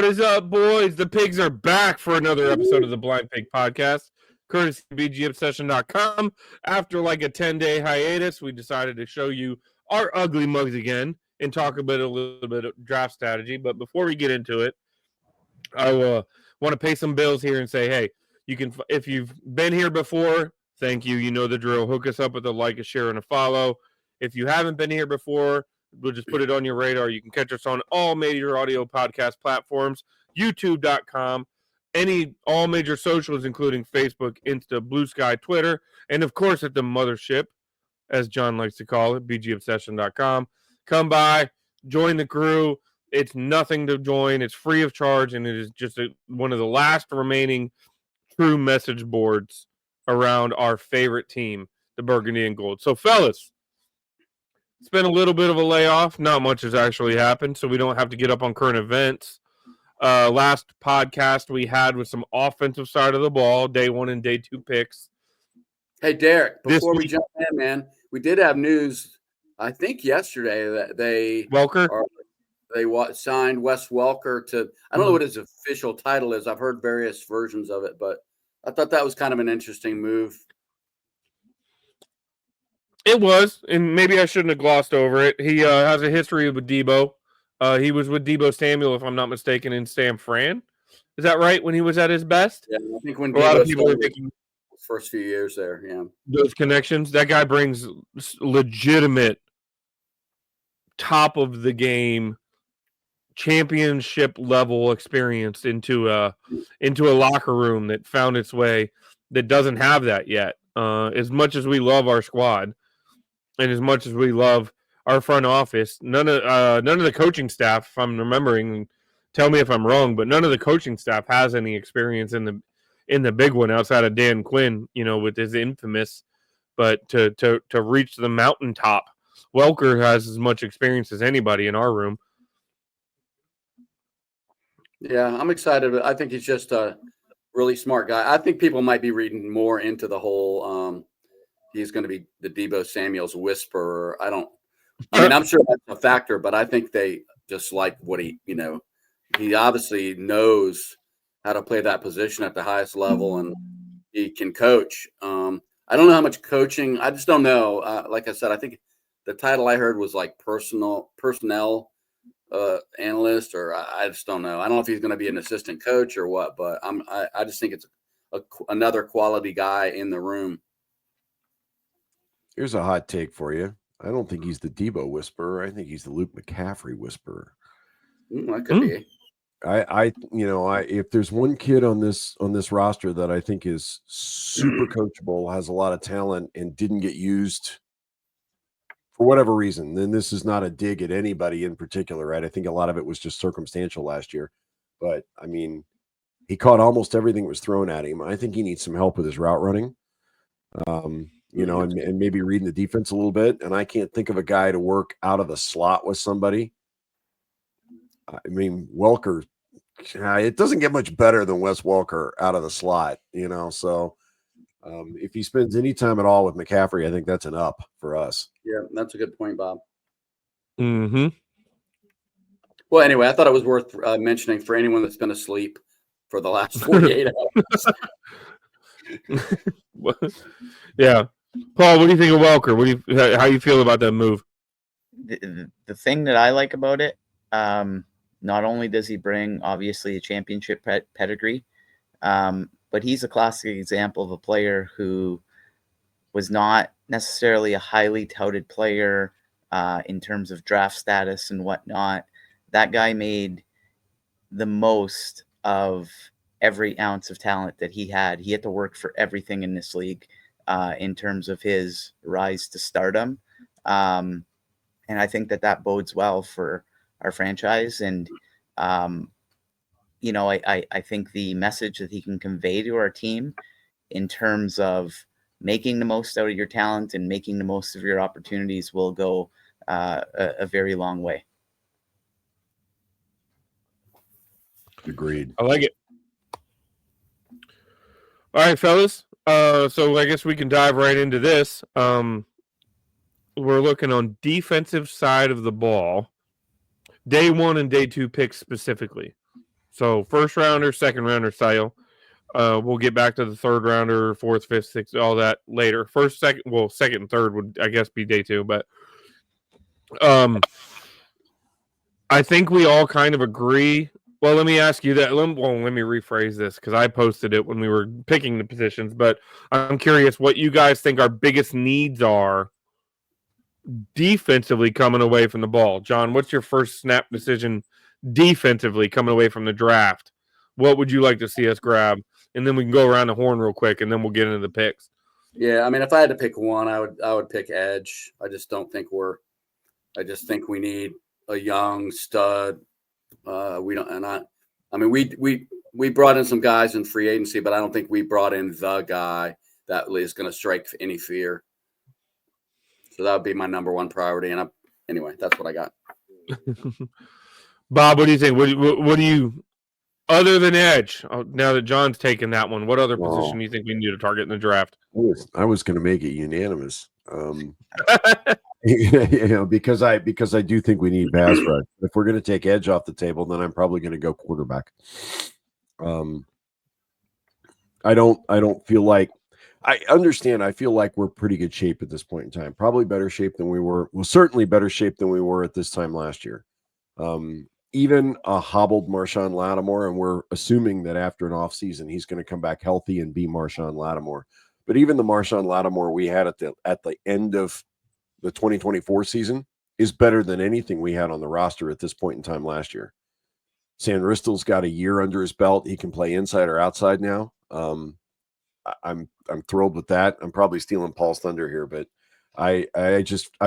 What is up, boys? The pigs are back for another episode of the Blind Pig Podcast, courtesy of BGObsession.com. After like a 10-day hiatus, we decided to show you our ugly mugs again and talk a little bit of draft strategy. But before we get into it, I want to pay some bills here and say, hey, you can, if you've been here before, thank you. You know the drill. Hook us up with a like, a share, and a follow. If you haven't been here before, we'll just put it on your radar. You can catch us on all major audio podcast platforms, youtube.com, all major socials, including Facebook, Insta, Blue Sky, Twitter, and of course at the mothership, as John likes to call it, bgobsession.com. Come by, join the crew. It's nothing to join. It's free of charge, and it is just one of the last remaining true message boards around our favorite team, the Burgundy and Gold. So, fellas, it's been a little bit of a layoff. Not much has actually happened, so we don't have to get up on current events. Last podcast we had with some offensive side of the ball, day 1 and day 2 picks. Hey, Derek, before we jump in, man, we did have news, I think yesterday, that they signed Wes Welker to, I don't know what his official title is. I've heard various versions of it, but I thought that was kind of an interesting move. It was, and maybe I shouldn't have glossed over it. He has a history with Debo. He was with Debo Samuel, if I'm not mistaken, in San Fran. Is that right, when he was at his best? Yeah, I think when a lot of people are thinking first few years there, yeah. Those connections, that guy brings legitimate top-of-the-game championship level experience into a locker room that found its way, that doesn't have that yet. As much as we love our squad, and as much as we love our front office, none of the coaching staff, if I'm remembering, tell me if I'm wrong, but none of the coaching staff has any experience in the big one outside of Dan Quinn, with his infamous. But to reach the mountaintop, Welker has as much experience as anybody in our room. Yeah, I'm excited. I think he's just a really smart guy. I think people might be reading more into the whole he's going to be the Debo Samuel's whisperer. I'm sure that's a factor, but I think they just like what he obviously knows how to play that position at the highest level, and he can coach. I don't know how much coaching. I just don't know. Like I said, I think the title I heard was like personnel analyst, or I just don't know. I don't know if he's going to be an assistant coach or what, but I just think it's another quality guy in the room. Here's a hot take for you. I don't think he's the Debo whisperer. I think he's the Luke McCaffrey whisperer. That could be. If there's one kid on this roster that I think is super coachable, has a lot of talent, and didn't get used for whatever reason, then this is not a dig at anybody in particular, right? I think a lot of it was just circumstantial last year. But, I mean, he caught almost everything that was thrown at him. I think he needs some help with his route running, and maybe reading the defense a little bit. And I can't think of a guy to work out of the slot with somebody. I mean, Welker, it doesn't get much better than Wes Welker out of the slot, so if he spends any time at all with McCaffrey, I think that's an up for us. Yeah, that's a good point, Bob. Mm-hmm. Well, anyway, I thought it was worth mentioning for anyone that's been asleep for the last 48 hours. Yeah. Paul, what do you think of Welker? How you feel about that move? The thing that I like about it, not only does he bring, obviously, a championship pedigree, but he's a classic example of a player who was not necessarily a highly touted player in terms of draft status and whatnot. That guy made the most of every ounce of talent that he had. He had to work for everything in this league in terms of his rise to stardom. And I think that bodes well for our franchise. And, I think the message that he can convey to our team in terms of making the most out of your talent and making the most of your opportunities will go a very long way. Agreed. I like it. All right, fellas. So I guess we can dive right into this. We're looking on defensive side of the ball. Day 1 and day 2 picks specifically. So first rounder, second rounder style. We'll get back to the third rounder, fourth, fifth, sixth, all that later. Second, and third would, I guess, be day two. But I think we all kind of agree. Well, let me ask you that. Let me rephrase this because I posted it when we were picking the positions. But I'm curious what you guys think our biggest needs are defensively coming away from the ball. John, what's your first snap decision defensively coming away from the draft? What would you like to see us grab? And then we can go around the horn real quick, and then we'll get into the picks. Yeah, I mean, if I had to pick one, I would pick edge. I just think we need a young stud. We don't, and I mean, we brought in some guys in free agency, but I don't think we brought in the guy that is going to strike any fear. So that would be my number one priority. And anyway, that's what I got. Bob, what do you think? What do you, other than edge, now that John's taken that one, what other position do you think we need to target in the draft? I was going to make it unanimous. Because I do think we need pass rush. If we're going to take edge off the table, then I'm probably going to go quarterback. I don't feel like, I understand. I feel like we're pretty good shape at this point in time. Probably better shape than we were. Well, certainly better shape than we were at this time last year. Even a hobbled Marshawn Lattimore, and we're assuming that after an offseason, he's going to come back healthy and be Marshawn Lattimore. But even the Marshawn Lattimore we had at the end of the 2024 season is better than anything we had on the roster at this point in time last year. San Ristel's got a year under his belt. He can play inside or outside now. I'm thrilled with that. I'm probably stealing Paul's thunder here, but I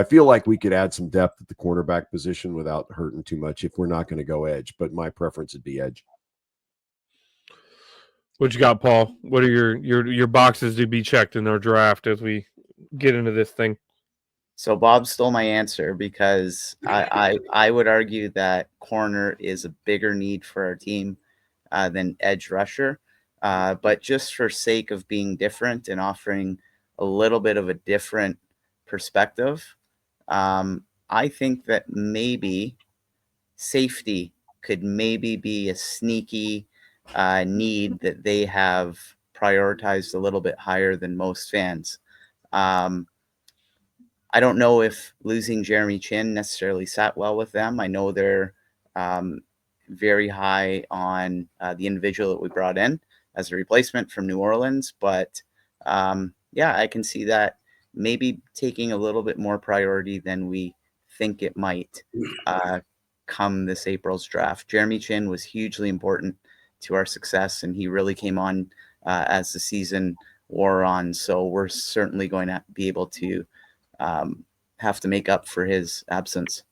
feel like we could add some depth at the cornerback position without hurting too much if we're not going to go edge, but my preference would be edge. What you got, Paul? What are your boxes to be checked in our draft as we get into this thing? So Bob stole my answer because I would argue that corner is a bigger need for our team than edge rusher. But just for sake of being different and offering a little bit of a different perspective, I think that maybe safety could maybe be a sneaky need that they have prioritized a little bit higher than most fans. I don't know if losing Jeremy Chin necessarily sat well with them. I know they're very high on the individual that we brought in as a replacement from New Orleans. But yeah, I can see that maybe taking a little bit more priority than we think it might come this April's draft. Jeremy Chin was hugely important to our success, and he really came on as the season wore on. So we're certainly going to be able to have to make up for his absence.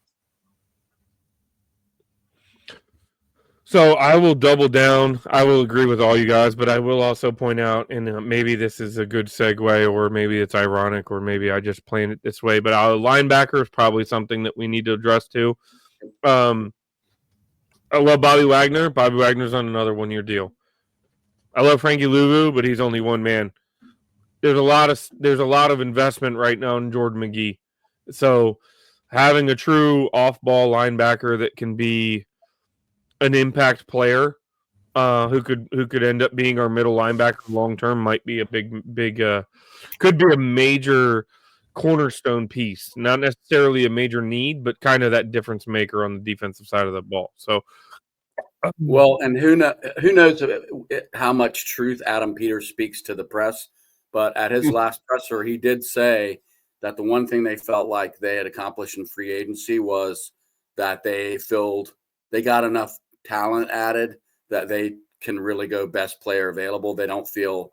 So I will double down. I will agree with all you guys, but I will also point out, and maybe this is a good segue, or maybe it's ironic, or maybe I just planned it this way, but our linebacker is probably something that we need to address too. I love Bobby Wagner. Bobby Wagner's on another one-year deal. I love Frankie Luvu, but he's only one man. There's a lot of investment right now in Jordan McGee. So having a true off-ball linebacker that can be an impact player who could end up being our middle linebacker long term might be a big could be a major cornerstone piece. Not necessarily a major need, but kind of that difference maker on the defensive side of the ball. So well, and who knows how much truth Adam Peters speaks to the press, but at his last presser, he did say that the one thing they felt like they had accomplished in free agency was that they got enough talent added that they can really go best player available. They don't feel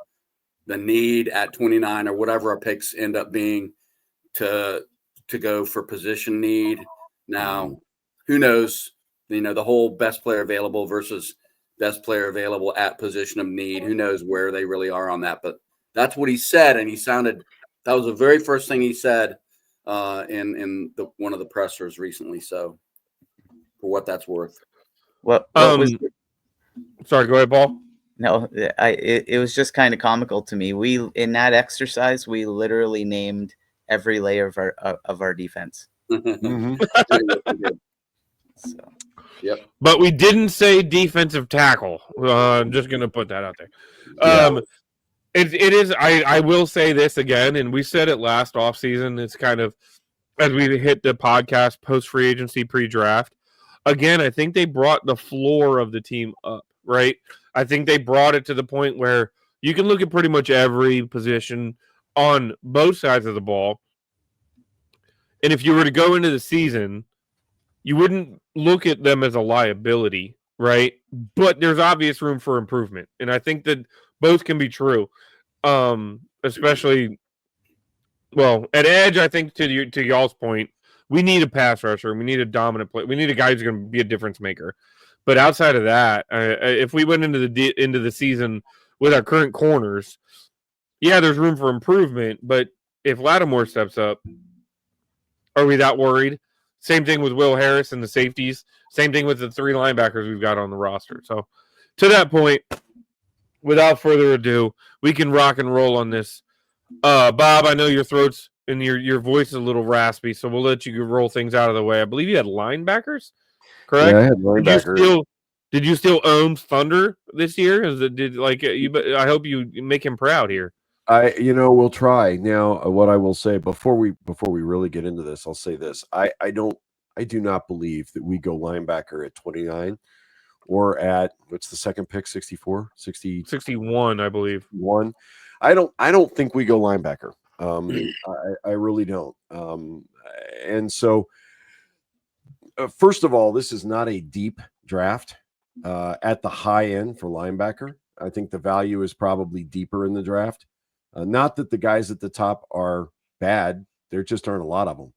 the need at 29 or whatever our picks end up being to go for position need. Now, who knows, the whole best player available versus best player available at position of need. Who knows where they really are on that, but that's what he said. And that was the very first thing he said in one of the pressers recently. So for what that's worth. What was? Sorry, go ahead, Paul. No, it was just kind of comical to me. In that exercise, we literally named every layer of our defense. Mm-hmm. So. Yep. But we didn't say defensive tackle. I'm just going to put that out there. Yeah. It is. I will say this again, and we said it last offseason. It's kind of as we hit the podcast post free agency pre draft. Again, I think they brought the floor of the team up, right? I think they brought it to the point where you can look at pretty much every position on both sides of the ball. And if you were to go into the season, you wouldn't look at them as a liability, right? But there's obvious room for improvement. And I think that both can be true. Especially, well, at edge, I think to y'all's point, we need a pass rusher. We need a dominant play. We need a guy who's going to be a difference maker. But outside of that, if we went into the season with our current corners, yeah, there's room for improvement. But if Lattimore steps up, are we that worried? Same thing with Will Harris and the safeties. Same thing with the 3 linebackers we've got on the roster. So, to that point, without further ado, we can rock and roll on this. Bob, I know your throat's and your voice is a little raspy, so we'll let you roll things out of the way. I believe you had linebackers, correct? Yeah, I had linebacker. Did you still own Thunder this year? I hope you make him proud here. We'll try. Now, what I will say before we really get into this, I'll say this. I do not believe that we go linebacker at 29 or at what's the second pick, 64, 60, 61, I believe. 1. I don't think we go linebacker. I really don't. And so first of all, this is not a deep draft at the high end for linebacker. I think the value is probably deeper in the draft. Not that the guys at the top are bad. There just aren't a lot of them.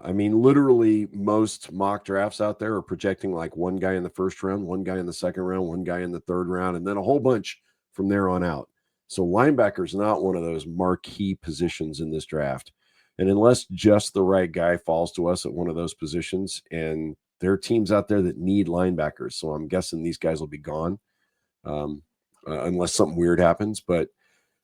I mean, literally most mock drafts out there are projecting like one guy in the first round, one guy in the second round, one guy in the third round, and then a whole bunch from there on out. So linebacker is not one of those marquee positions in this draft. And unless just the right guy falls to us at one of those positions, and there are teams out there that need linebackers. So I'm guessing these guys will be gone unless something weird happens. But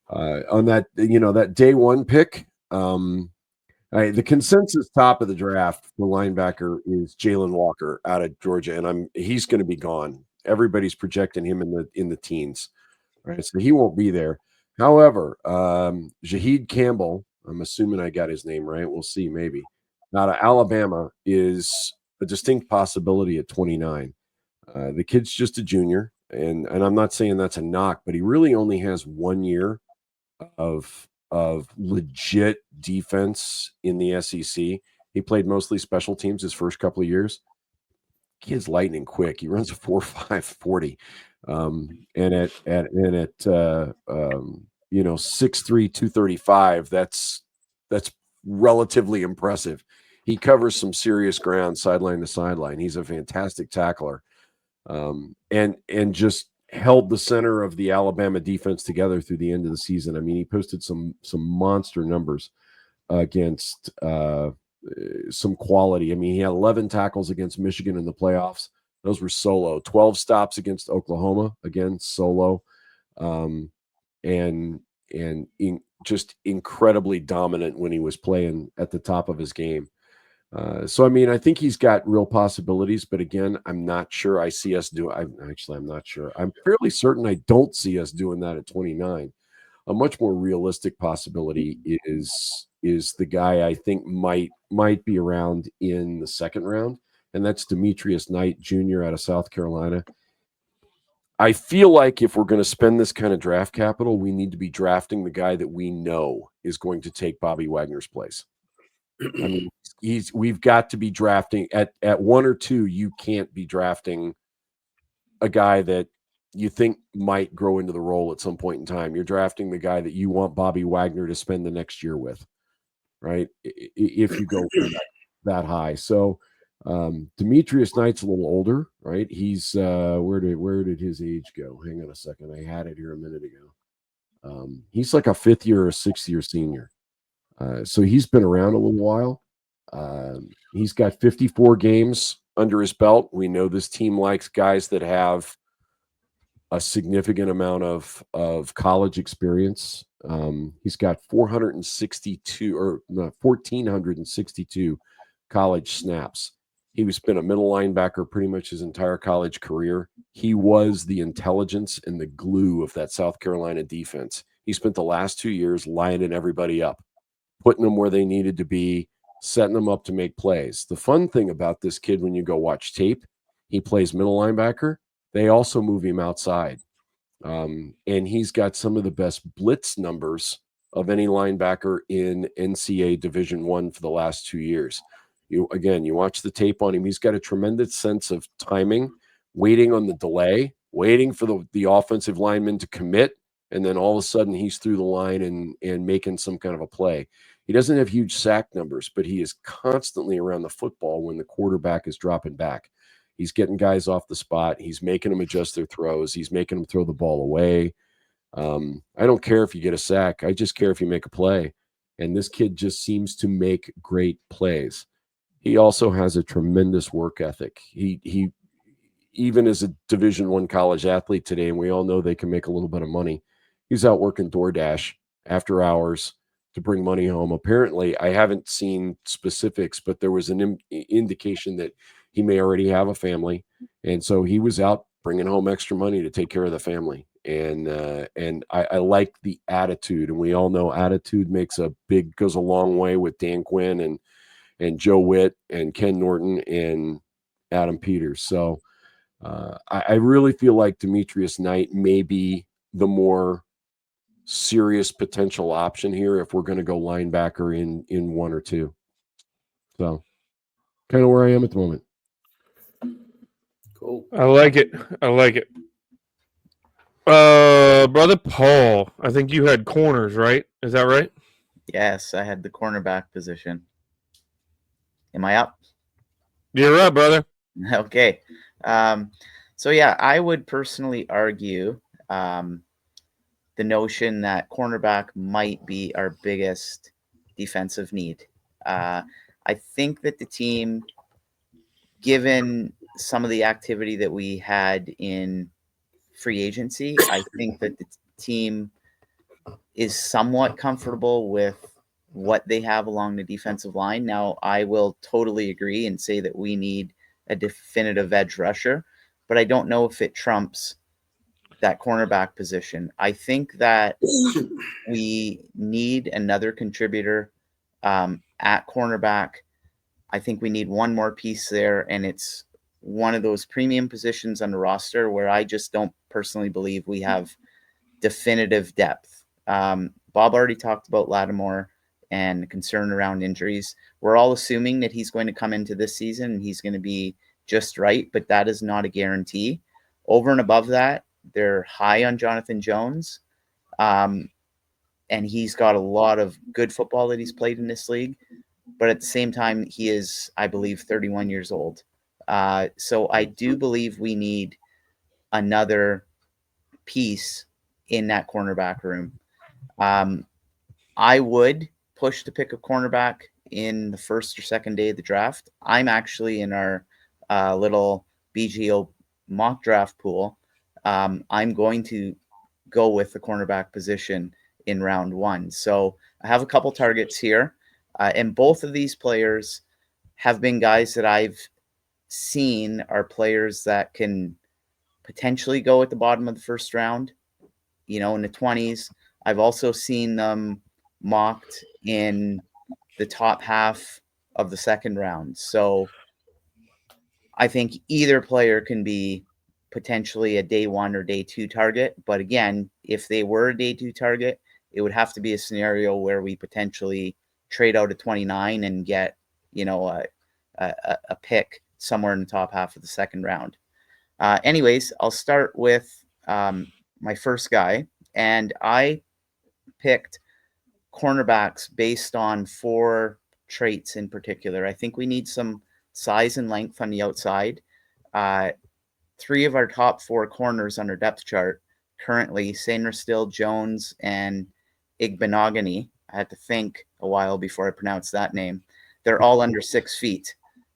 on that, that day 1 pick, the consensus top of the draft for linebacker is Jalen Walker out of Georgia, and he's going to be gone. Everybody's projecting him in the teens, right? So he won't be there. However, Shaheed Campbell, I'm assuming I got his name right. We'll see, maybe. Out of Alabama is a distinct possibility at 29. The kid's just a junior, and I'm not saying that's a knock, but he really only has 1 year of legit defense in the SEC. He played mostly special teams his first couple of years. Kid's lightning quick. He runs a 4.5 40. And at 6'3", 235, that's relatively impressive. He covers some serious ground sideline to sideline. He's a fantastic tackler. And just held the center of the Alabama defense together through the end of the season. I mean, he posted some monster numbers against some quality. I mean, he had 11 tackles against Michigan in the playoffs. Those were solo. 12 stops against Oklahoma, again, solo. Just incredibly dominant when he was playing at the top of his game. So, I mean, I think he's got real possibilities, but again, I'm not sure I see us do. I'm not sure. I'm fairly certain I don't see us doing that at 29. A much more realistic possibility is the guy I think might be around in the second round, and that's Demetrius Knight Jr. out of South Carolina. I feel like if we're going to spend this kind of draft capital, we need to be drafting the guy that we know is going to take Bobby Wagner's place. I mean, we've got to be drafting at 1 or 2. You can't be drafting a guy that you think might grow into the role at some point in time. You're drafting the guy that you want Bobby Wagner to spend the next year with, right? If you go that high. So Demetrius Knight's a little older, right? He's where did his age go? Hang on a second. I had it here a minute ago. He's like a 5th year or 6th year senior. So he's been around a little while. He's got 54 games under his belt. We know this team likes guys that have a significant amount of college experience. He's got 1,462 college snaps. He was been a middle linebacker pretty much his entire college career. He was the intelligence and the glue of that South Carolina defense. He spent the last 2 years lining everybody up, putting them where they needed to be, setting them up to make plays. The fun thing about this kid, when you go watch tape, he plays middle linebacker. They also move him outside. And he's got some of the best blitz numbers of any linebacker in NCAA Division I for the last 2 years. You watch the tape on him. He's got a tremendous sense of timing, waiting on the delay, waiting for the offensive lineman to commit, and then all of a sudden he's through the line and making some kind of a play. He doesn't have huge sack numbers, but he is constantly around the football when the quarterback is dropping back. He's getting guys off the spot. He's making them adjust their throws. He's making them throw the ball away. I don't care if you get a sack. I just care if you make a play. And this kid just seems to make great plays. He also has a tremendous work ethic. He even as a Division I college athlete today, and we all know they can make a little bit of money, he's out working DoorDash after hours to bring money home. Apparently, I haven't seen specifics, but there was an indication that he may already have a family. And so he was out bringing home extra money to take care of the family. And I like the attitude. And we all know attitude goes a long way with Dan Quinn and Joe Witt and Ken Norton and Adam Peters. So I really feel like Demetrius Knight may be the more serious potential option here if we're going to go linebacker in 1 or 2. So kind of where I am at the moment. Cool. I like it. Brother Paul, I think you had corners, right? Is that right? Yes, I had the cornerback position. Am I up? You're up, brother. Okay. So yeah, I would personally argue the notion that cornerback might be our biggest defensive need. I think that the team, given some of the activity that we had in free agency, I think that the team is somewhat comfortable with what they have along the defensive line. Now, I will totally agree and say that we need a definitive edge rusher, but I don't know if it trumps that cornerback position. I think that we need another contributor at cornerback. I think we need one more piece there, and it's one of those premium positions on the roster where I just don't personally believe we have definitive depth. Bob already talked about Lattimore and concern around injuries. We're all assuming that he's going to come into this season and he's going to be just right, but that is not a guarantee. Over and above that, they're high on Jonathan Jones, and he's got a lot of good football that he's played in this league. But at the same time, he is, I believe, 31 years old. So I do believe we need another piece in that cornerback room. I would push to pick a cornerback in the first or second day of the draft. I'm actually in our little BGO mock draft pool. I'm going to go with the cornerback position in round 1. So I have a couple targets here. And both of these players have been guys that I've seen are players that can potentially go at the bottom of the first round, in the 20s. I've also seen them mocked in the top half of the second round. So I think either player can be potentially a day 1 or day 2 target. But again, if they were a day 2 target, it would have to be a scenario where we potentially trade out at 29 and get, a pick somewhere in the top half of the second round. Anyways, I'll start with my first guy, and I picked cornerbacks based on 4 traits in particular. I think we need some size and length on the outside. 3 of our top 4 corners on our depth chart currently, Sainristil, Jones, and Igbenogany. I had to think a while before I pronounced that name. They're all under 6 feet.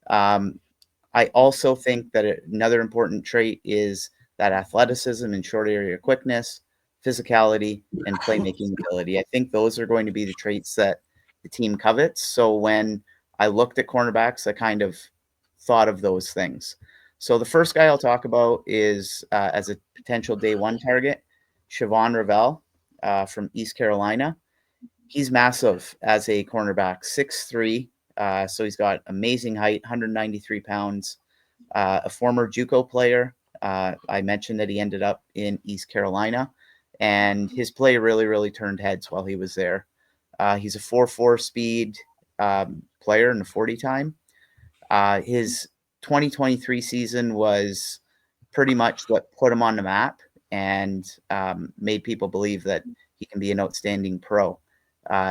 I also think that another important trait is that athleticism and short area quickness, physicality, and playmaking ability. I think those are going to be the traits that the team covets. So when I looked at cornerbacks, I kind of thought of those things. So the first guy I'll talk about is as a potential day one target, Siobhan Ravel from East Carolina. He's massive as a cornerback, 6'3". So he's got amazing height, 193 pounds. A former JUCO player. I mentioned that he ended up in East Carolina, and his play really, really turned heads while he was there. He's a 4.4 speed player in the 40 time. His 2023 season was pretty much what put him on the map and made people believe that he can be an outstanding pro.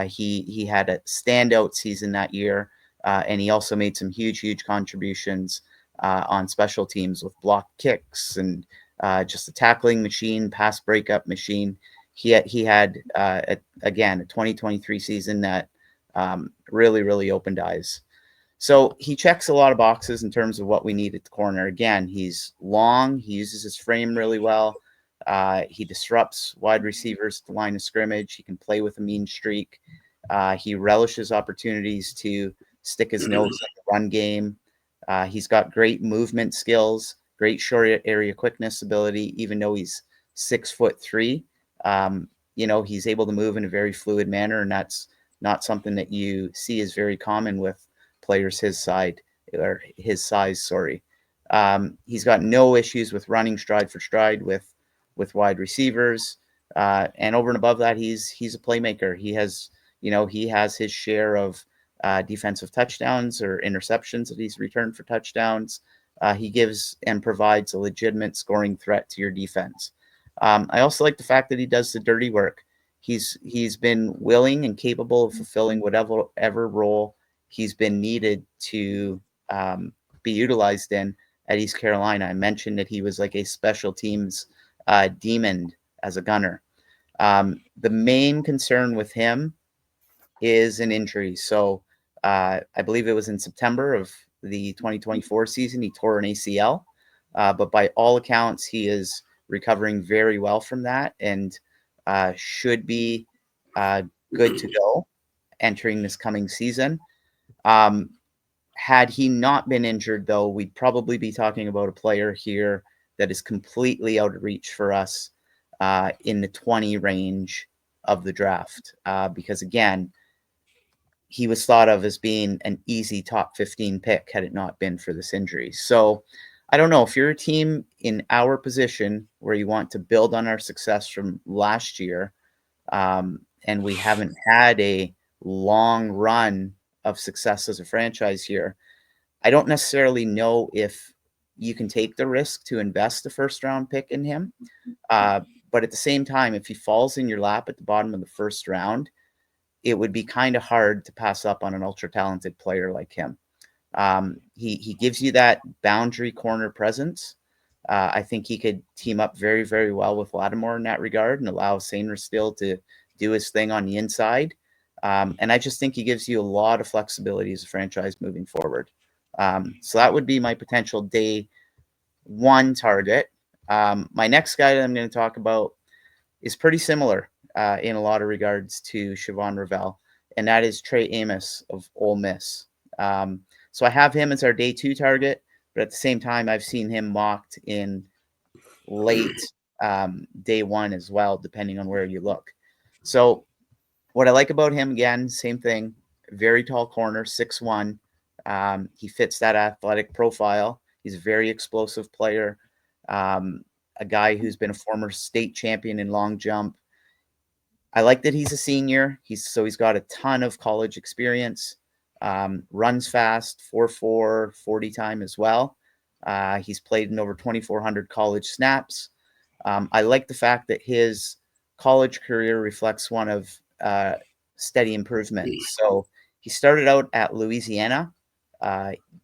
He had a standout season that year, and he also made some huge contributions on special teams with block kicks and just a tackling machine, pass breakup machine. He had again, a 2023 season that really opened eyes. So he checks a lot of boxes in terms of what we need at the corner. Again, he's long. He uses his frame really well. He disrupts wide receivers at the line of scrimmage. He can play with a mean streak. He relishes opportunities to stick his nose in the run game. He's got great movement skills, great short area quickness ability, even though he's 6'3". He's able to move in a very fluid manner, and that's not something that you see is very common with players his size. He's got no issues with running stride for stride with wide receivers, and over and above that, he's a playmaker. He has his share of defensive touchdowns or interceptions that he's returned for touchdowns. He gives and provides a legitimate scoring threat to your defense. I also like the fact that he does the dirty work. He's been willing and capable of fulfilling whatever role he's been needed to be utilized in at East Carolina. I mentioned that he was like a special teams demon as a gunner. The main concern with him is an injury. So I believe it was in September of the 2024 season, he tore an ACL. But by all accounts, he is recovering very well from that and should be good to go entering this coming season. Had he not been injured, though, we'd probably be talking about a player here that is completely out of reach for us in the 20 range of the draft. Because, again, he was thought of as being an easy top 15 pick had it not been for this injury. So I don't know if you're a team in our position where you want to build on our success from last year, and we haven't had a long run of success as a franchise here. I don't necessarily know if you can take the risk to invest a first round pick in him. But at the same time, if he falls in your lap at the bottom of the first round, it would be kind of hard to pass up on an ultra talented player like him. He gives you that boundary corner presence. I think he could team up very well with Lattimore in that regard and allow Sainer still to do his thing on the inside. And I just think he gives you a lot of flexibility as a franchise moving forward. So that would be my potential day one target. My next guy that I'm going to talk about is pretty similar in a lot of regards to Siobhan Ravel, and that is Trey Amos of Ole Miss. So I have him as our day two target, but at the same time, I've seen him mocked in late day one as well, depending on where you look. So what I like about him, again, same thing, very tall corner, 6'1". He fits that athletic profile. He's a very explosive player, a guy who's been a former state champion in long jump. I like that he's a senior. He's got a ton of college experience, runs fast, 4.4, 40 time as well. He's played in over 2,400 college snaps. I like the fact that his college career reflects one of steady improvement. So he started out at Louisiana.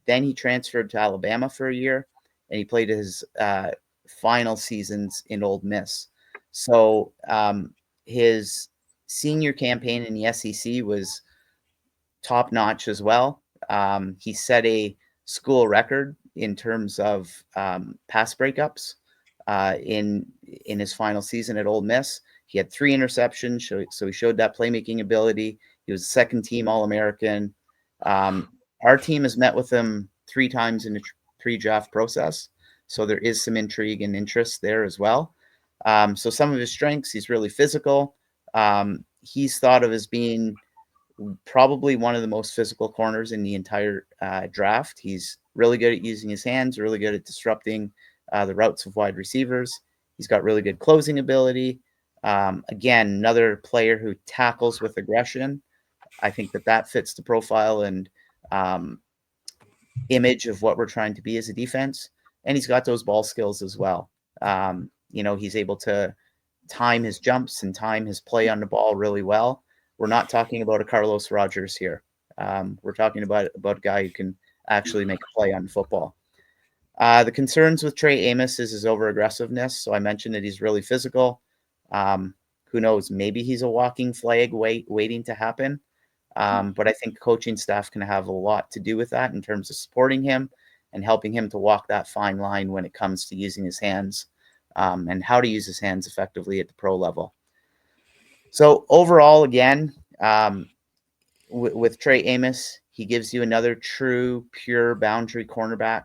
Then he transferred to Alabama for a year, and he played his final seasons in Ole Miss. So his senior campaign in the SEC was top notch as well. He set a school record in terms of pass breakups in his final season at Ole Miss. He had 3 interceptions, so he showed that playmaking ability. He was second team All-American. Our team has met with him 3 times in the pre-draft process. So there is some intrigue and interest there as well. So some of his strengths, he's really physical. He's thought of as being probably one of the most physical corners in the entire draft. He's really good at using his hands, really good at disrupting the routes of wide receivers. He's got really good closing ability. Again, another player who tackles with aggression. I think that fits the profile and image of what we're trying to be as a defense. And he's got those ball skills as well. He's able to time his jumps and time his play on the ball really well. We're not talking about a Carlos Rogers here. We're talking about a guy who can actually make a play on football. The concerns with Trey Amos is his over-aggressiveness. So I mentioned that he's really physical. Who knows? Maybe he's a walking flag waiting to happen. But I think coaching staff can have a lot to do with that in terms of supporting him and helping him to walk that fine line when it comes to using his hands and how to use his hands effectively at the pro level. So overall, again, with Trey Amos, he gives you another true, pure boundary cornerback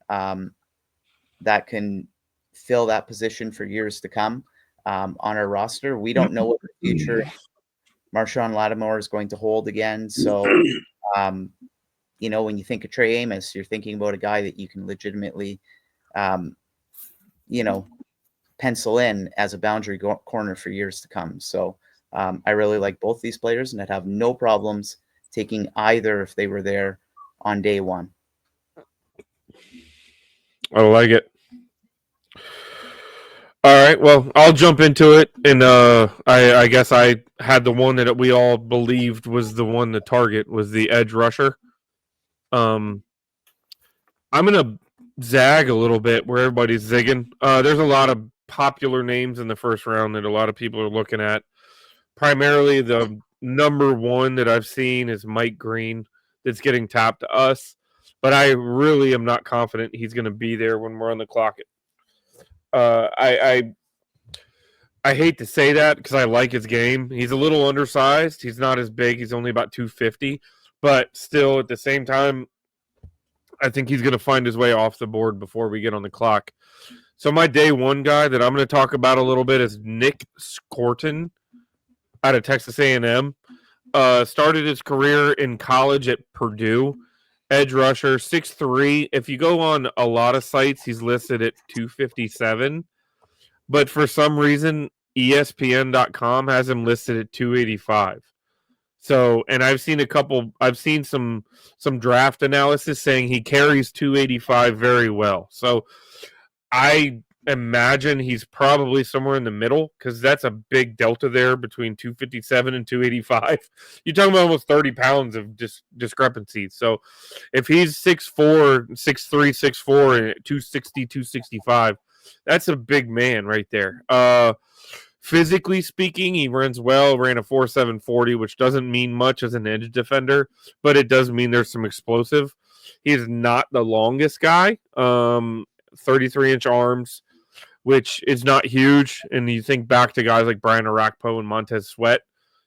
that can fill that position for years to come on our roster. We don't know what the future Marshawn Lattimore is going to hold again. So, when you think of Trey Amos, you're thinking about a guy that you can legitimately, pencil in as a boundary corner for years to come. So I really like both these players, and I'd have no problems taking either if they were there on day one. I like it. All right, well, I'll jump into it, and I guess I had the one that we all believed was the one to target was the edge rusher. I'm gonna zag a little bit where everybody's zigging. There's a lot of popular names in the first round that a lot of people are looking at. Primarily, the number one that I've seen is Mike Green. That's getting tapped to us, but I really am not confident he's going to be there when we're on the clock. I hate to say that because I like his game. He's a little undersized. He's not as big. He's only about 250, but still at the same time, I think he's going to find his way off the board before we get on the clock. So my day one guy that I'm going to talk about a little bit is Nick Scorton out of Texas A&M. Started his career in college at Purdue. Edge rusher, 6'3". If you go on a lot of sites, he's listed at 257. But for some reason, ESPN.com has him listed at 285. So, and I've seen some draft analysis saying he carries 285 very well. So I imagine he's probably somewhere in the middle because that's a big delta there between 257 and 285. You're talking about almost 30 pounds of discrepancy. So if he's 6'4", 6'3", 6'4", and 260, 265, that's a big man right there. Physically speaking, he runs well, ran a 4.7 40, which doesn't mean much as an edge defender, but it does mean there's some explosive. He's not the longest guy, 33-inch arms, which is not huge. And you think back to guys like Brian Arakpo and Montez Sweat,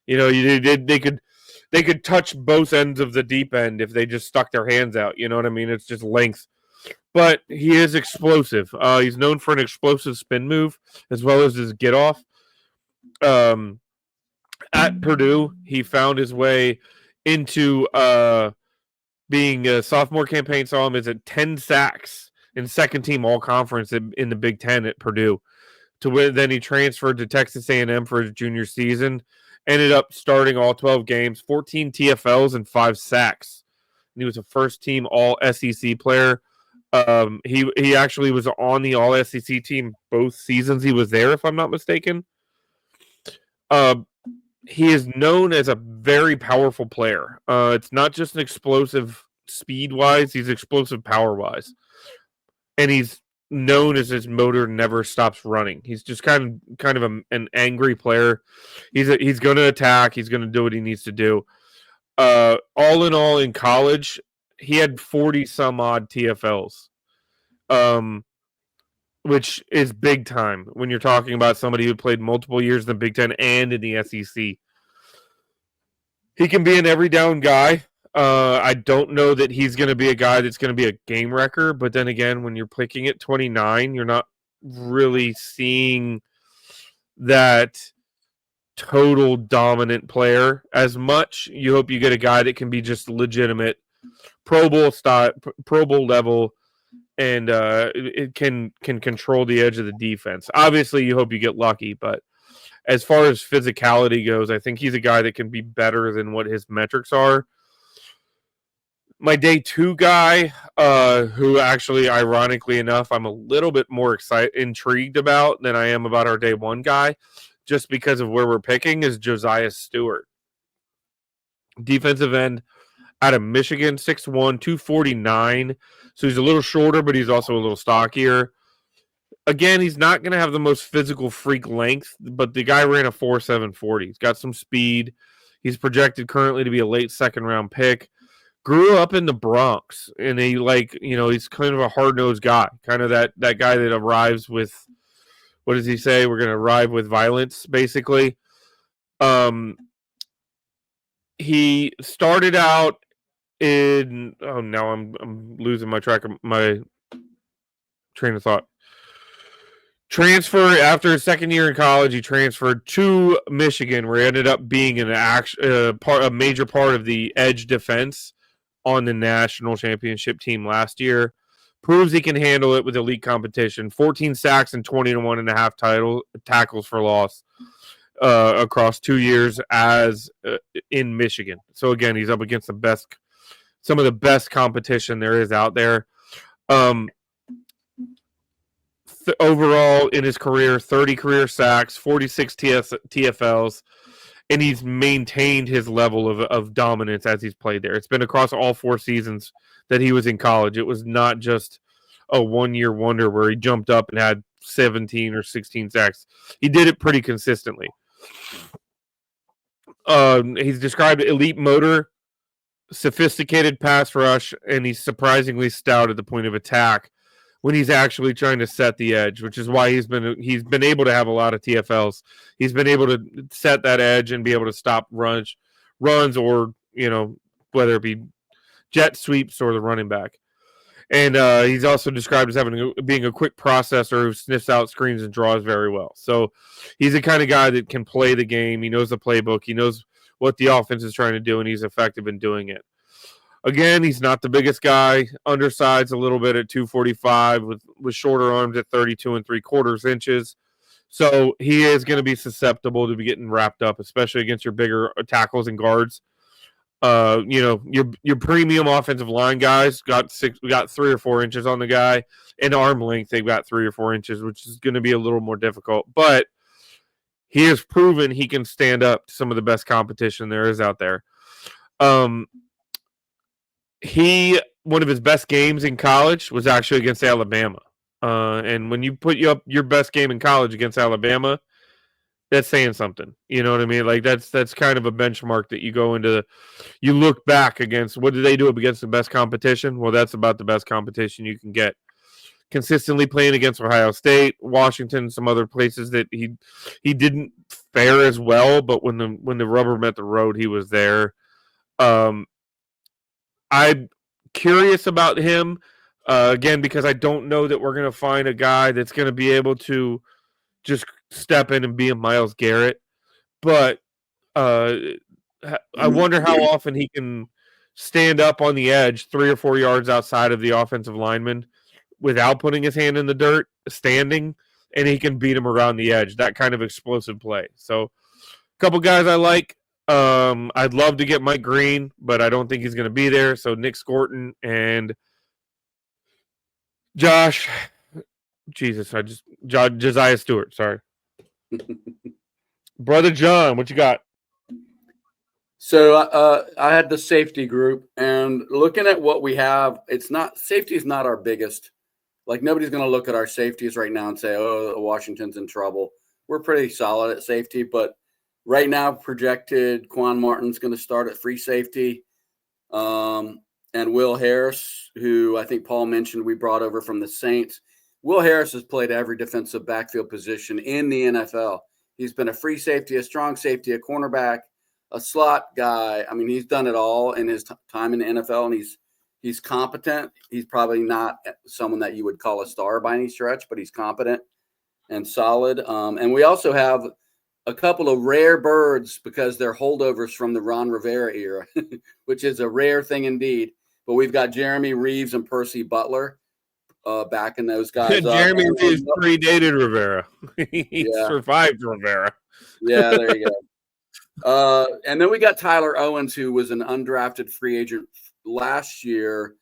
they could touch both ends of the deep end if they just stuck their hands out. You know what I mean? It's just length. But he is explosive. He's known for an explosive spin move as well as his get off. At Purdue, he found his way into being a sophomore campaign. Saw him as at 10 sacks in second team all conference in the Big Ten at Purdue. To win, then he transferred to Texas A&M for his junior season. Ended up starting all 12 games, 14 TFLs and 5 sacks. And he was a first team all SEC player. He actually was on the all SEC team both seasons he was there, if I'm not mistaken. He is known as a very powerful player. It's not just an explosive speed-wise, he's explosive power-wise. And he's known as his motor never stops running. He's just kind of an angry player. He's going to attack. He's going to do what he needs to do. All in all, in college, he had 40-some-odd TFLs, which is big time when you're talking about somebody who played multiple years in the Big Ten and in the SEC. He can be an every down guy. I don't know that he's going to be a guy that's going to be a game wrecker, but then again, when you're picking at 29, you're not really seeing that total dominant player as much. You hope you get a guy that can be just legitimate Pro Bowl style, Pro Bowl level, and it can control the edge of the defense. Obviously, you hope you get lucky, but as far as physicality goes, I think he's a guy that can be better than what his metrics are. My day 2 guy, who actually, ironically enough, I'm a little bit more intrigued about than I am about our day 1 guy, just because of where we're picking, is Josiah Stewart. Defensive end out of Michigan, 6'1", 249. So he's a little shorter, but he's also a little stockier. Again, he's not going to have the most physical freak length, but the guy ran a 4.7 40. He's got some speed. He's projected currently to be a late second-round pick. Grew up in the Bronx, and he's kind of a hard-nosed guy, kind of that guy that arrives with, what does he say? We're going to arrive with violence, basically. He started out in, now I'm losing my track of my train of thought. Transfer after his second year in college, he transferred to Michigan, where he ended up being a major part of the edge defense on the national championship team last year. Proves he can handle it with elite competition. 14 sacks and 21.5 tackles for loss across 2 years as in Michigan. So again, he's up against some of the best competition there is out there. Overall in his career, 30 career sacks, 46 TFLs, and he's maintained his level of dominance as he's played there. It's been across all 4 seasons that he was in college. It was not just a one-year wonder where he jumped up and had 17 or 16 sacks. He did it pretty consistently. He's described elite motor, sophisticated pass rush, and he's surprisingly stout at the point of attack when he's actually trying to set the edge, which is why he's been able to have a lot of TFLs. He's been able to set that edge and be able to stop runs, or whether it be jet sweeps or the running back. And he's also described as being a quick processor who sniffs out screens and draws very well. So he's the kind of guy that can play the game. He knows the playbook. He knows what the offense is trying to do, and he's effective in doing it. Again, he's not the biggest guy. Undersized a little bit at 245 with shorter arms at 32 3/4 inches. So he is going to be susceptible to be getting wrapped up, especially against your bigger tackles and guards. Your premium offensive line guys got 3 or 4 inches on the guy, and arm length they've got 3 or 4 inches, which is going to be a little more difficult. But he has proven he can stand up to some of the best competition there is out there. One of his best games in college was actually against Alabama. And when you put up your best game in college against Alabama, that's saying something. You know what I mean? Like that's kind of a benchmark that you go into. You look back against, what did they do against the best competition? Well, that's about the best competition you can get. Consistently playing against Ohio State, Washington, some other places that he didn't fare as well, but when the rubber met the road, he was there. I'm curious about him, again, because I don't know that we're going to find a guy that's going to be able to just step in and be a Myles Garrett. But I wonder how often he can stand up on the edge 3 or 4 yards outside of the offensive lineman without putting his hand in the dirt, standing, and he can beat him around the edge, that kind of explosive play. So a couple guys I like. I'd love to get Mike Green, but I don't think he's going to be there. So Nick Scorton and Josiah Stewart. Sorry, brother John, what you got? So I had the safety group, and looking at what we have, safety is not our biggest. Like, nobody's going to look at our safeties right now and say, "Oh, Washington's in trouble." We're pretty solid at safety, but right now, projected Quan Martin's going to start at free safety. And Will Harris, who I think Paul mentioned we brought over from the Saints. Will Harris has played every defensive backfield position in the NFL. He's been a free safety, a strong safety, a cornerback, a slot guy. I mean, he's done it all in his time in the NFL, and he's competent. He's probably not someone that you would call a star by any stretch, but he's competent and solid. And we also have a couple of rare birds because they're holdovers from the Ron Rivera era, which is a rare thing indeed. But we've got Jeremy Reeves and Percy Butler backing those guys up. Jeremy Reeves predated Rivera. He survived Rivera. Yeah, there you go. And then we got Tyler Owens, who was an undrafted free agent last year.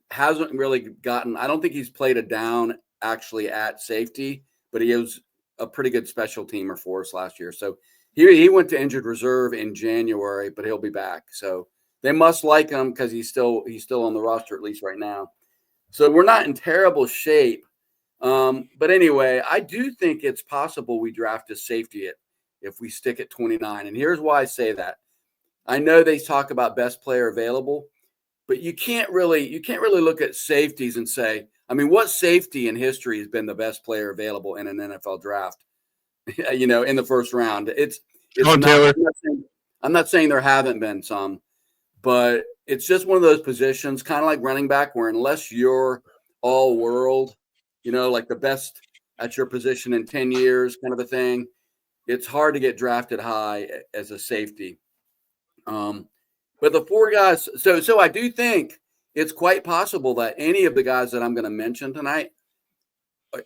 Hasn't really gotten, I don't think he's played a down actually at safety, but he was a pretty good special teamer for us last year. So he went to injured reserve in January, but he'll be back. So they must like him because he's still on the roster, at least right now. So we're not in terrible shape. But anyway, I do think it's possible we draft a safety if we stick at 29. And here's why I say that. I know they talk about best player available, but you can't really look at safeties and say, I mean, what safety in history has been the best player available in an NFL draft? In the first round. It's not, Taylor. I'm not saying there haven't been some, but it's just one of those positions, kind of like running back, where unless you're all world, like the best at your position in 10 years kind of a thing, it's hard to get drafted high as a safety. But the four guys, so I do think it's quite possible that any of the guys that I'm going to mention tonight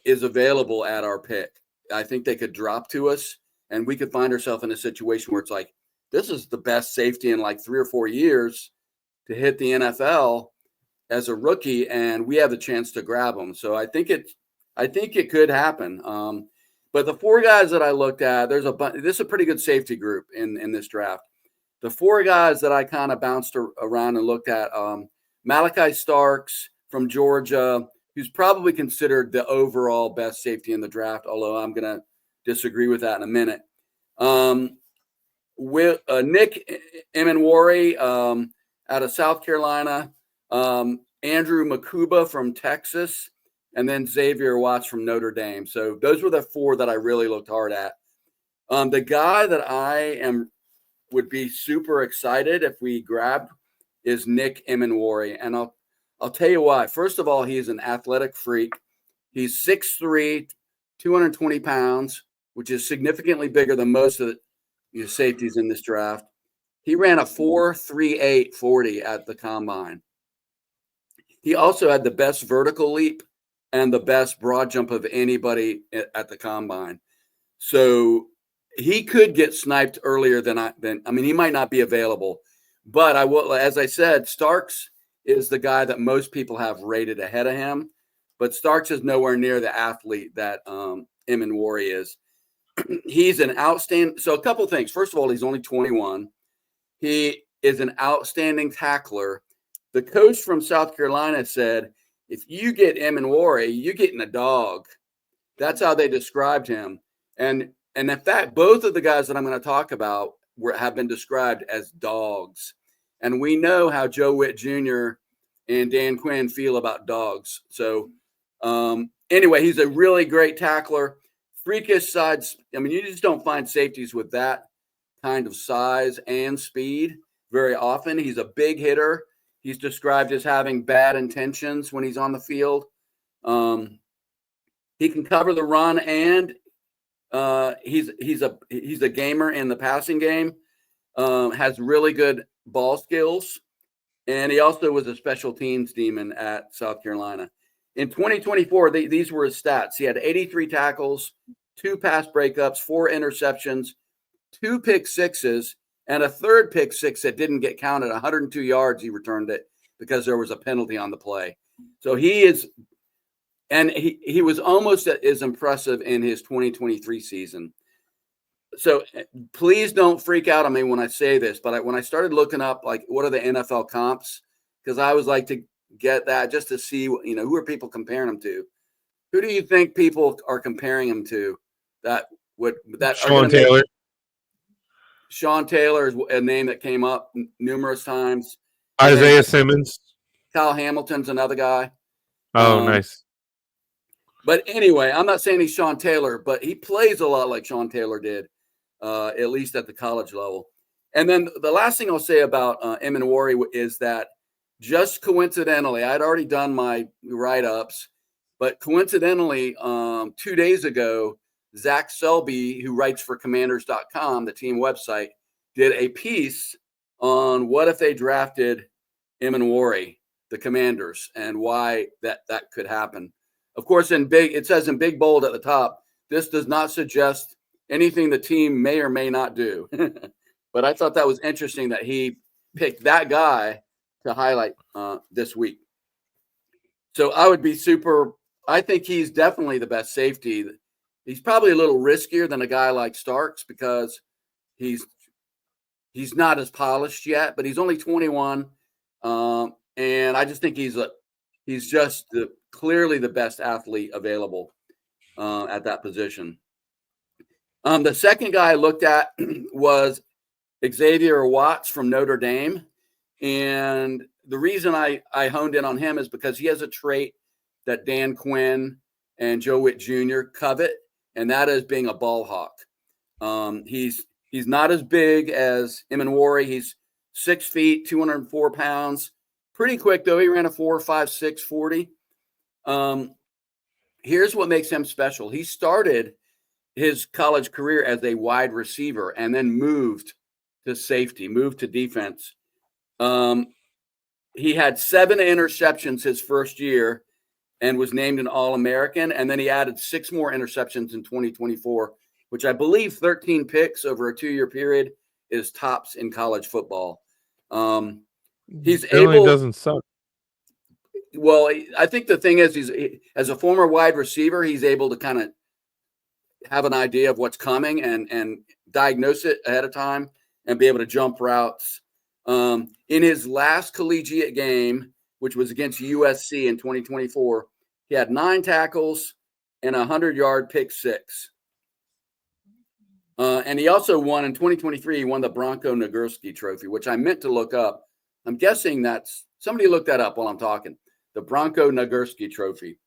is available at our pick. I think they could drop to us and we could find ourselves in a situation where it's like, this is the best safety in like 3 or 4 years to hit the NFL as a rookie, and we have the chance to grab them. So I think it could happen. But the four guys that I looked at, this is a pretty good safety group in this draft. The four guys that I kind of bounced around and looked at, Malachi Starks from Georgia, who's probably considered the overall best safety in the draft, although I'm going to disagree with that in a minute. With Nick Emenwari out of South Carolina, Andrew Makuba from Texas, and then Xavier Watts from Notre Dame. So those were the four that I really looked hard at. The guy that would be super excited if we grabbed is Nick Emenwari, and I'll tell you why. First of all, he's an athletic freak. He's 6'3", 220 pounds, which is significantly bigger than most of the safeties in this draft. He ran a 4.38 40 at the combine. He also had the best vertical leap and the best broad jump of anybody at the combine. So he could get sniped earlier than he might not be available, but as I said, Starks is the guy that most people have rated ahead of him, but Starks is nowhere near the athlete that Emenwari is. He's an outstanding. So a couple things. First of all, he's only 21. He is an outstanding tackler. The coach from South Carolina said, if you get Emenwari, you're getting a dog. That's how they described him. And in fact, both of the guys that I'm going to talk about have been described as dogs. And we know how Joe Witt Jr. and Dan Quinn feel about dogs. So anyway, he's a really great tackler. Freakish sides. I mean, you just don't find safeties with that kind of size and speed very often. He's a big hitter. He's described as having bad intentions when he's on the field. He can cover the run, and he's a gamer in the passing game. Has really good ball skills, and he also was a special teams demon at South Carolina. In 2024, these were his stats. He had 83 tackles, 2 pass breakups, 4 interceptions, 2 pick sixes, and a third pick six that didn't get counted. 102 yards he returned it because there was a penalty on the play. So he was almost as impressive in his 2023 season. So please don't freak out on me when I say this, but when I started looking up, like, what are the NFL comps? Because I always like to get that just to see, who are people comparing them to? Who do you think people are comparing him to? Sean Taylor. Sean Taylor is a name that came up numerous times. Isaiah Simmons. Kyle Hamilton's another guy. Oh, nice. But anyway, I'm not saying he's Sean Taylor, but he plays a lot like Sean Taylor did, at least at the college level. And then the last thing I'll say about Emanwari is that just coincidentally, I'd already done my write-ups, but coincidentally, 2 days ago, Zach Selby, who writes for Commanders.com, the team website, did a piece on what if they drafted Emanwari, the Commanders, and why that could happen. Of course, it says in big bold at the top, this does not suggest anything the team may or may not do. But I thought that was interesting that he picked that guy to highlight this week. So I would be I think he's definitely the best safety. He's probably a little riskier than a guy like Starks because he's not as polished yet, but he's only 21. And I just think he's just clearly the best athlete available at that position. The second guy I looked at was Xavier Watts from Notre Dame. And the reason I honed in on him is because he has a trait that Dan Quinn and Joe Witt Jr. covet, and that is being a ball hawk. He's not as big as Emanwari. He's 6 feet, 204 pounds. Pretty quick, though. He ran a 4.56 40. Here's what makes him special. He started his college career as a wide receiver and then moved to safety, moved to defense. He had 7 interceptions his first year and was named an All-American. And then he added 6 more interceptions in 2024, which I believe 13 picks over a 2-year period is tops in college football. Doesn't suck. Well, I think the thing is, as a former wide receiver, he's able to kind of have an idea of what's coming and diagnose it ahead of time and be able to jump routes. In his last collegiate game, which was against USC in 2024, he had 9 tackles and a 100-yard pick 6. And he also won in 2023. He won the Bronco Nagurski Trophy, which I meant to look up. I'm guessing that's somebody look that up while I'm talking. The Bronco Nagurski Trophy.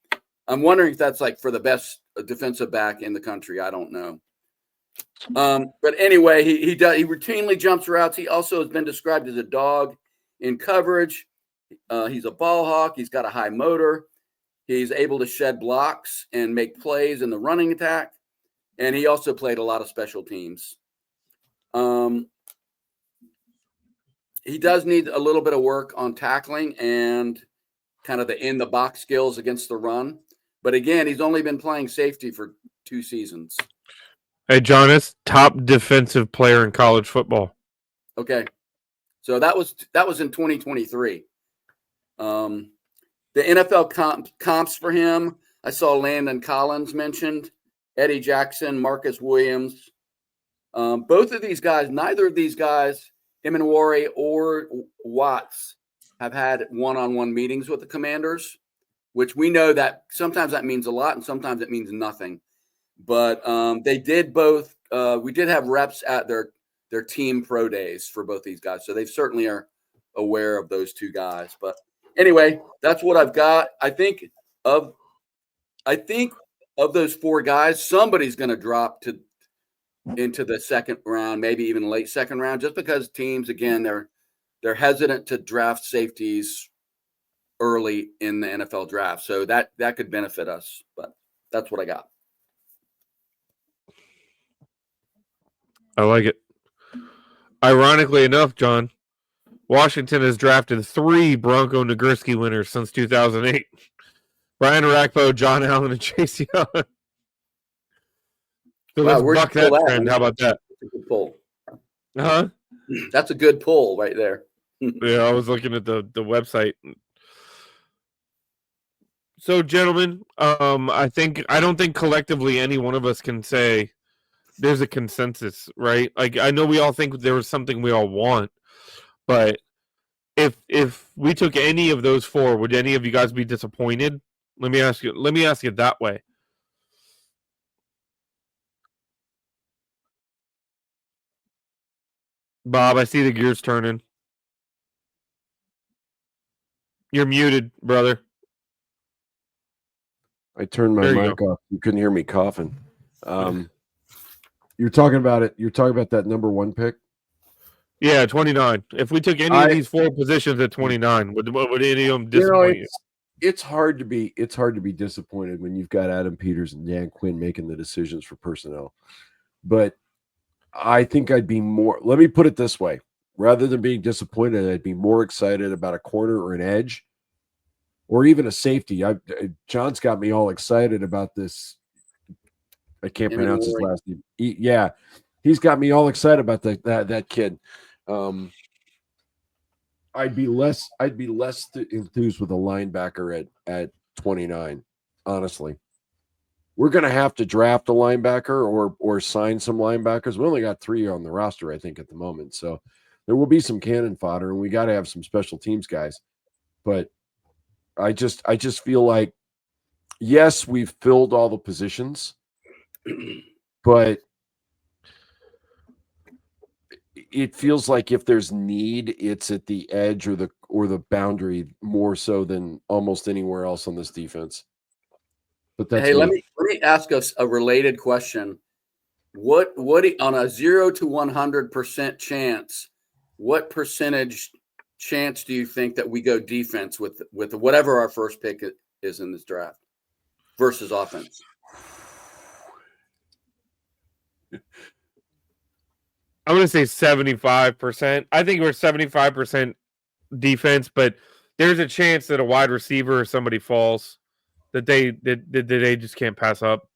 I'm wondering if that's like for the best defensive back in the country. I don't know. But anyway, he routinely jumps routes. He also has been described as a dog in coverage. He's a ball hawk. He's got a high motor. He's able to shed blocks and make plays in the running attack. And he also played a lot of special teams. He does need a little bit of work on tackling and kind of the in the box skills against the run. But again, he's only been playing safety for 2 seasons. Hey, Jonas, top defensive player in college football. Okay. So that was in 2023. The NFL comps for him, I saw Landon Collins mentioned, Eddie Jackson, Marcus Williams. Both of these guys, neither of these guys, Emanwari or Watts, have had one-on-one meetings with the Commanders, which we know that sometimes that means a lot and sometimes it means nothing. But they did both. We did have reps at their team pro days for both these guys, so they certainly are aware of those 2 guys. But anyway, that's what I've got. I think of those 4 guys, somebody's going to drop into the second round, maybe even late second round, just because teams, again, they're hesitant to draft safeties early in the NFL draft. So that could benefit us. But that's what I got. I like it. Ironically enough, John, Washington has drafted 3 Bronco Nagurski winners since 2008. Brian Arakpo, John Allen, and Chase Young. So Wow, let's buck that trend. How about that? That's a good pull. Huh? That's a good pull right there. Yeah, I was looking at the website. So, gentlemen, I don't think collectively any one of us can say there's a consensus, right? Like, I know we all think there was something we all want, but if we took any of those 4, would any of you guys be disappointed? Let me ask you that way. Bob, I see the gears turning. You're muted, brother. I turned my mic off. You couldn't hear me coughing. You're talking about it. You're talking about that number 1 pick. Yeah, 29. If we took any of these 4 positions at 29, would any of them disappoint you? It's hard to be disappointed when you've got Adam Peters and Dan Quinn making the decisions for personnel. But I think I'd be more, let me put it this way. Rather than being disappointed, I'd be more excited about a corner or an edge or even a safety. John's got me all excited about this. I can't pronounce his last name. Yeah, he's got me all excited about that kid. I'd be less enthused with a linebacker at 29. Honestly, we're going to have to draft a linebacker or sign some linebackers. We only got 3 on the roster, I think, at the moment. So there will be some cannon fodder, and we got to have some special teams guys. But I just feel like, yes, we've filled all the positions, but it feels like if there's need, it's at the edge or the boundary more so than almost anywhere else on this defense. But that's let me ask us a related question. What on a 0 to 100% chance, what percentage chance do you think that we go defense with whatever our first pick is in this draft versus offense? I'm going to say 75%. I think we're 75% defense, but there's a chance that a wide receiver or somebody falls that they just can't pass up.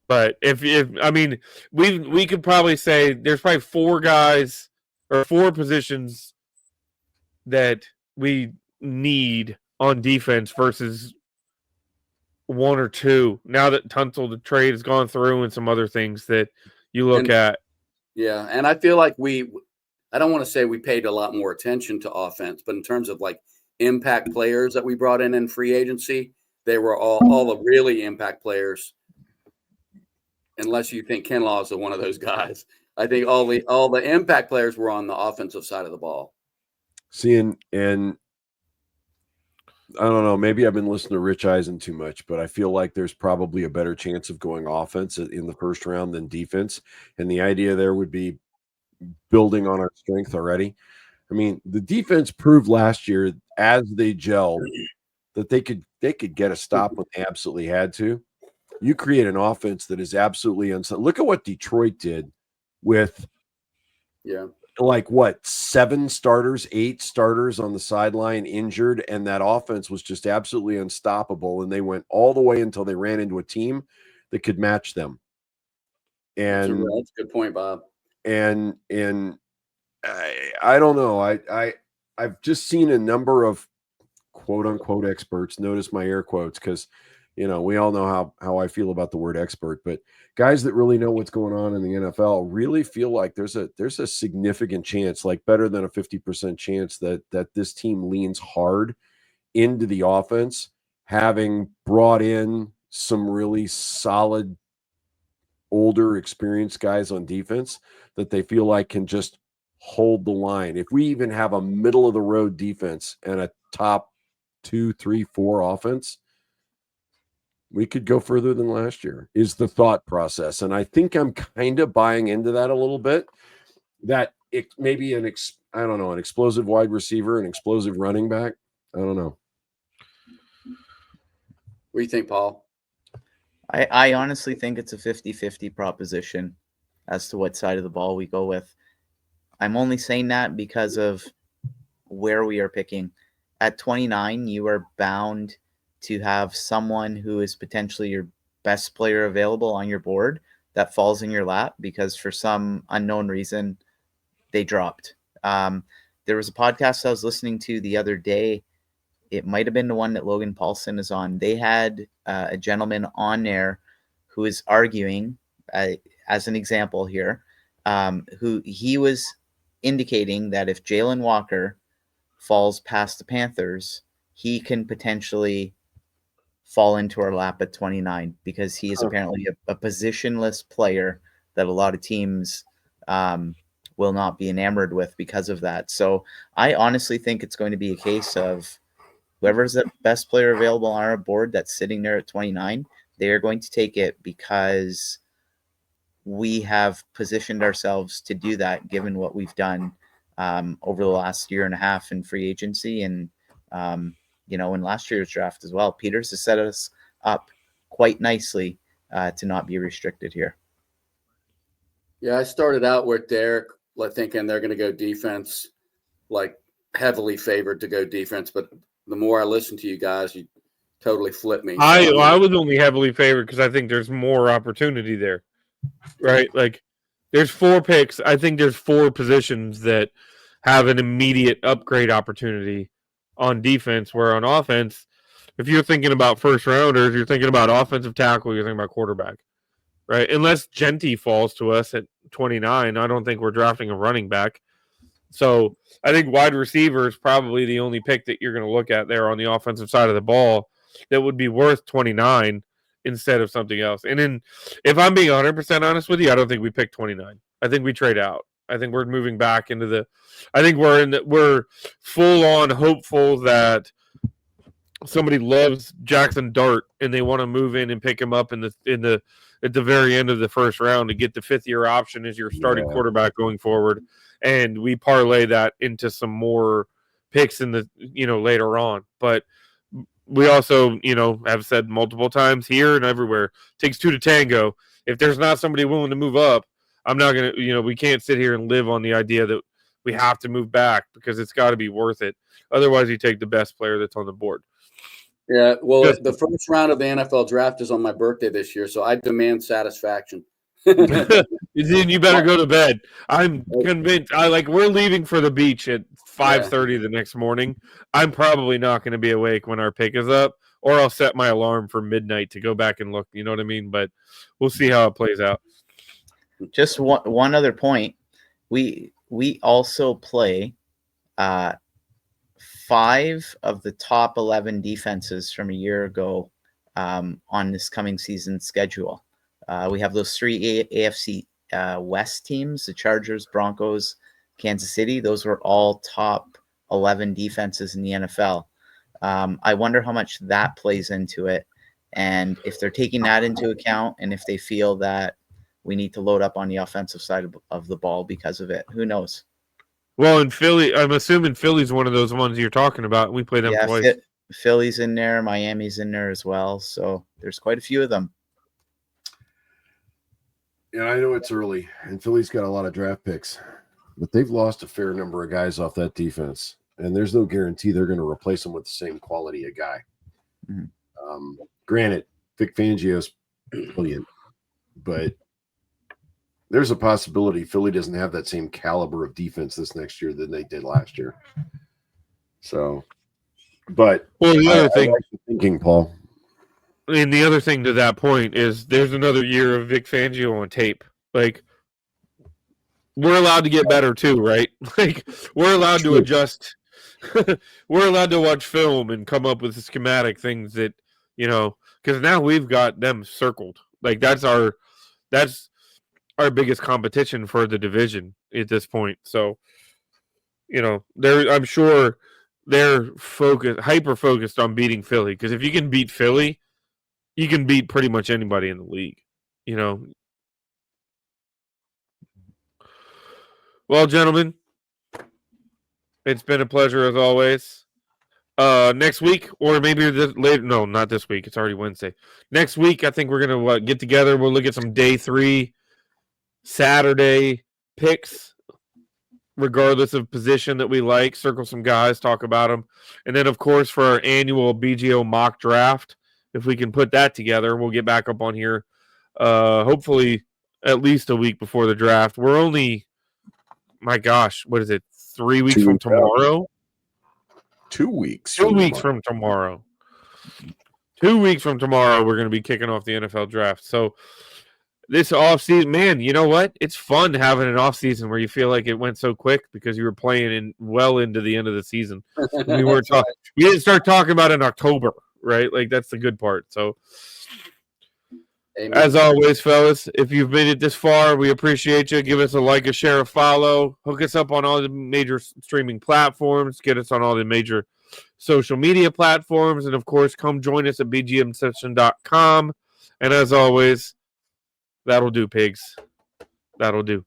But if I mean, we could probably say there's probably 4 guys or 4 positions that we need on defense versus 1 or 2. Now that Tunsil, the trade has gone through, and some other things that you look at. Yeah, and I feel like I don't want to say we paid a lot more attention to offense, but in terms of like impact players that we brought in free agency, they were all the really impact players. Unless you think Ken Law is one of those guys, I think all the impact players were on the offensive side of the ball. And I don't know, maybe I've been listening to Rich Eisen too much, but I feel like there's probably a better chance of going offense in the first round than defense. And the idea there would be building on our strength already. I mean, the defense proved last year as they gelled that they could get a stop when they absolutely had to. You create an offense that is absolutely unsettled. Look at what Detroit did with like what 7 starters, 8 starters on the sideline injured, and that offense was just absolutely unstoppable. And they went all the way until they ran into a team that could match them. And that's a good point, Bob. And I don't know. I've just seen a number of quote unquote experts, notice my air quotes, because we all know how I feel about the word expert, but guys that really know what's going on in the NFL really feel like there's a significant chance, like better than a 50% chance that this team leans hard into the offense, having brought in some really solid, older, experienced guys on defense that they feel like can just hold the line. If we even have a middle of the road defense and a top 2, 3, 4 offense, we could go further than last year, is the thought process. And I think I'm kind of buying into that a little bit, that it maybe an explosive wide receiver, an explosive running back. I don't know. What do you think, Paul? I honestly think it's a 50-50 proposition as to what side of the ball we go with. I'm only saying that because of where we are picking. At 29, you are bound to have someone who is potentially your best player available on your board that falls in your lap because for some unknown reason they dropped. There was a podcast I was listening to the other day. It might have been the one that Logan Paulson is on. They had a gentleman on there who is arguing, as an example here, who he was indicating that if Jalen Walker falls past the Panthers, he can potentially fall into our lap at 29 because he is apparently a positionless player that a lot of teams will not be enamored with because of that. So I honestly think it's going to be a case of whoever's the best player available on our board that's sitting there at 29, they are going to take it because we have positioned ourselves to do that, given what we've done over the last year and a half in free agency, and in last year's draft as well. Peters has set us up quite nicely to not be restricted here. Yeah, I started out with Derek thinking they're going to go defense, like heavily favored to go defense. But the more I listen to you guys, you totally flip me. I was only heavily favored because I think there's more opportunity there, right? Like, there's 4 picks. I think there's 4 positions that have an immediate upgrade opportunity on defense, where on offense, if you're thinking about first rounders, you're thinking about offensive tackle, you're thinking about quarterback, right? Unless Genty falls to us at 29, I don't think we're drafting a running back. So I think wide receiver is probably the only pick that you're going to look at there on the offensive side of the ball that would be worth 29 instead of something else. And then, if I'm being 100% honest with you, I don't think we pick 29. I think we trade out. I think we're moving back into the. I think we're full on hopeful that somebody loves Jackson Dart and they want to move in and pick him up at the very end of the first round to get the 5th-year option as your starting quarterback going forward, and we parlay that into some more picks in the later on. But we also have said multiple times here and everywhere, takes 2 to tango. If there's not somebody willing to move up, I'm not gonna we can't sit here and live on the idea that we have to move back, because it's got to be worth it. Otherwise, you take the best player that's on the board. Yeah, well, the first round of the NFL draft is on my birthday this year, so I demand satisfaction. Then you better go to bed. I'm convinced. We're leaving for the beach at 5:30 the next morning. I'm probably not going to be awake when our pick is up, or I'll set my alarm for midnight to go back and look. You know what I mean? But we'll see how it plays out. Just one other point. We also play 5 of the top 11 defenses from a year ago on this coming season schedule. We have those 3 AFC West teams, the Chargers, Broncos, Kansas City. Those were all top 11 defenses in the NFL. I wonder how much that plays into it, and if they're taking that into account, and if they feel that we need to load up on the offensive side of the ball because of it. Who knows? Well, in Philly, I'm assuming Philly's one of those ones you're talking about. We play them twice. Philly's in there. Miami's in there as well. So there's quite a few of them. And I know it's early, and Philly's got a lot of draft picks, but they've lost a fair number of guys off that defense, and there's no guarantee they're going to replace them with the same quality of guy. Mm-hmm. Granted, Vic Fangio's brilliant, but there's a possibility Philly doesn't have that same caliber of defense this next year than they did last year. So, but the other thing, I like the thinking, Paul. And the other thing to that point is there's another year of Vic Fangio on tape. Like, we're allowed to get better too, right? Like, we're allowed to adjust. We're allowed to watch film and come up with schematic things that, because now we've got them circled. Like, that's our biggest competition for the division at this point. So, I'm sure they're hyper focused on beating Philly, because if you can beat Philly, you can beat pretty much anybody in the league, Well, gentlemen, it's been a pleasure as always. Next week, or maybe later. No, not this week. It's already Wednesday. Next week, I think we're gonna get together. We'll look at some day 3 Saturday picks, regardless of position that we like. Circle some guys, talk about them, and then of course for our annual BGO mock draft, if we can put that together, we'll get back up on here. Hopefully, at least a week before the draft. We're only, my gosh, what is it? 3 weeks from tomorrow? 2 weeks. 2 weeks from tomorrow. 2 weeks from tomorrow, we're going to be kicking off the NFL draft. So this offseason, man, you know what? It's fun having an offseason where you feel like it went so quick because you were playing well into the end of the season. We didn't start talking about it in October, right? Like, that's the good part. So, as always, fellas, if you've made it this far, we appreciate you. Give us a like, a share, a follow. Hook us up on all the major streaming platforms. Get us on all the major social media platforms. And, of course, come join us at bgmsession.com. And, as always, that'll do, pigs. That'll do.